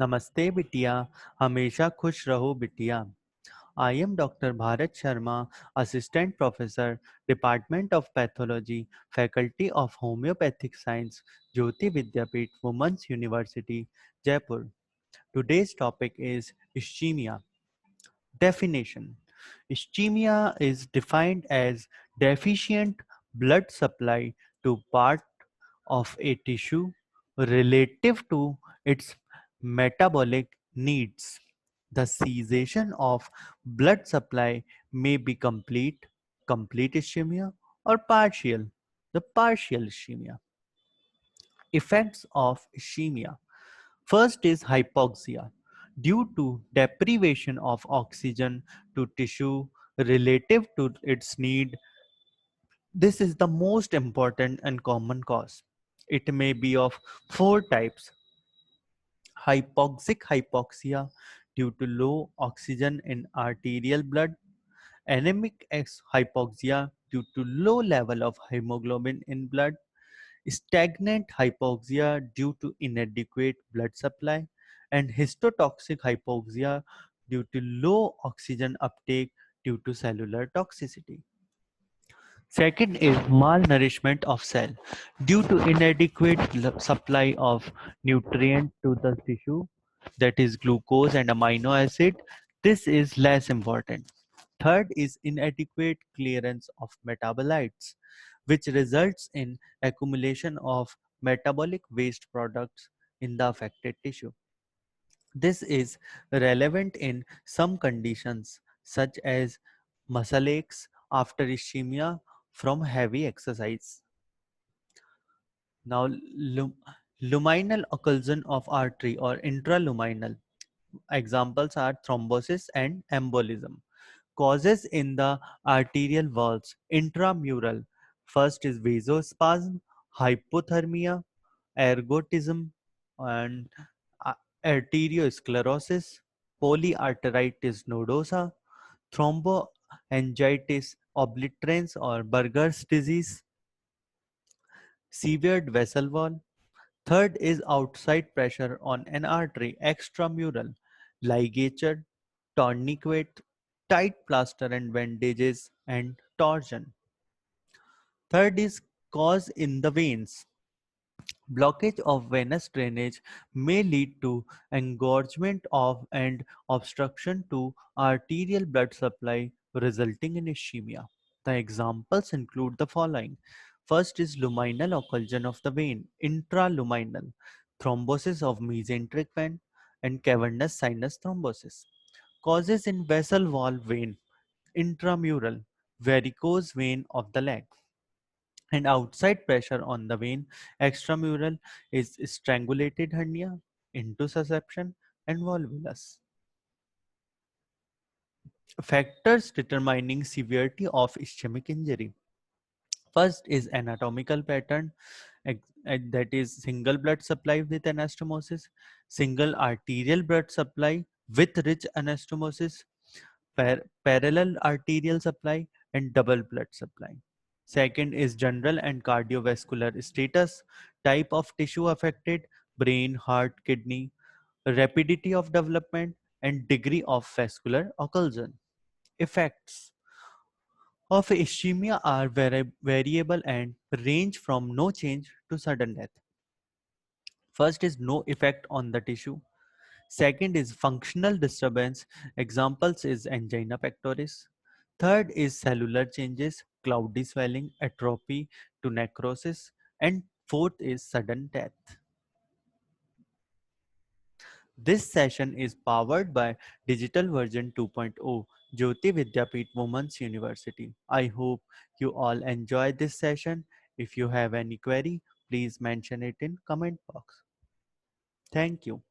नमस्ते बिटिया, हमेशा खुश रहो बिटिया। I am Dr. Bharat Sharma, Assistant Professor, Department of Pathology, Faculty of Homeopathic Science, Jyoti Vidyapeeth Women's University, Jaipur. Today's topic is ischemia. Definition: ischemia is defined as deficient blood supply to part of a tissue relative to its metabolic needs. The cessation of blood supply may be complete ischemia, or partial, the partial ischemia. Effects of ischemia. First is hypoxia. Due to deprivation of oxygen to tissue relative to its need, this is the most important and common cause. It may be of four types: hypoxic hypoxia due to low oxygen in arterial blood, anemic hypoxia due to low level of hemoglobin in blood, stagnant hypoxia due to inadequate blood supply, and histotoxic hypoxia due to low oxygen uptake due to cellular toxicity. Second is malnourishment of cell. Due to inadequate supply of nutrient to the tissue, that is glucose and amino acid, this is less important. Third is inadequate clearance of metabolites, which results in accumulation of metabolic waste products in the affected tissue. This is relevant in some conditions such as muscle aches after ischemia from heavy exercise. Now, luminal occlusion of artery or intraluminal. Examples are thrombosis and embolism. Causes in the arterial walls, intramural. First is vasospasm, hypothermia, ergotism, and a- arteriosclerosis, polyarteritis nodosa, thromboangiitis obliterans or Buerger's disease, severed vessel wall. Third is outside pressure on an artery, extramural, ligature, tourniquet, tight plaster and bandages, and torsion. Third is cause in the veins. Blockage of venous drainage may lead to engorgement of and obstruction to arterial blood supply, resulting in ischemia. The examples include the following. First is luminal occlusion of the vein, intraluminal, thrombosis of mesenteric vein, and cavernous sinus thrombosis. Causes in vessel wall vein, intramural, varicose vein of the leg, and outside pressure on the vein. Extramural is strangulated hernia, intussusception, and volvulus. Factors determining severity of ischemic injury. First is anatomical pattern, that is single blood supply with anastomosis, single arterial blood supply with rich anastomosis, parallel arterial supply, and double blood supply. Second is general and cardiovascular status, type of tissue affected, brain, heart, kidney, rapidity of development, and degree of vascular occlusion. Effects of ischemia are variable and range from no change to sudden death. First is no effect on the tissue. Second is functional disturbance. Examples is angina pectoris. Third is cellular changes, cloudy swelling, atrophy to necrosis. And fourth is sudden death. This session is powered by Digital Version 2.0, Jyoti Vidyapeeth Women's University. I hope you all enjoy this session. If you have any query, please mention it in comment box. Thank you.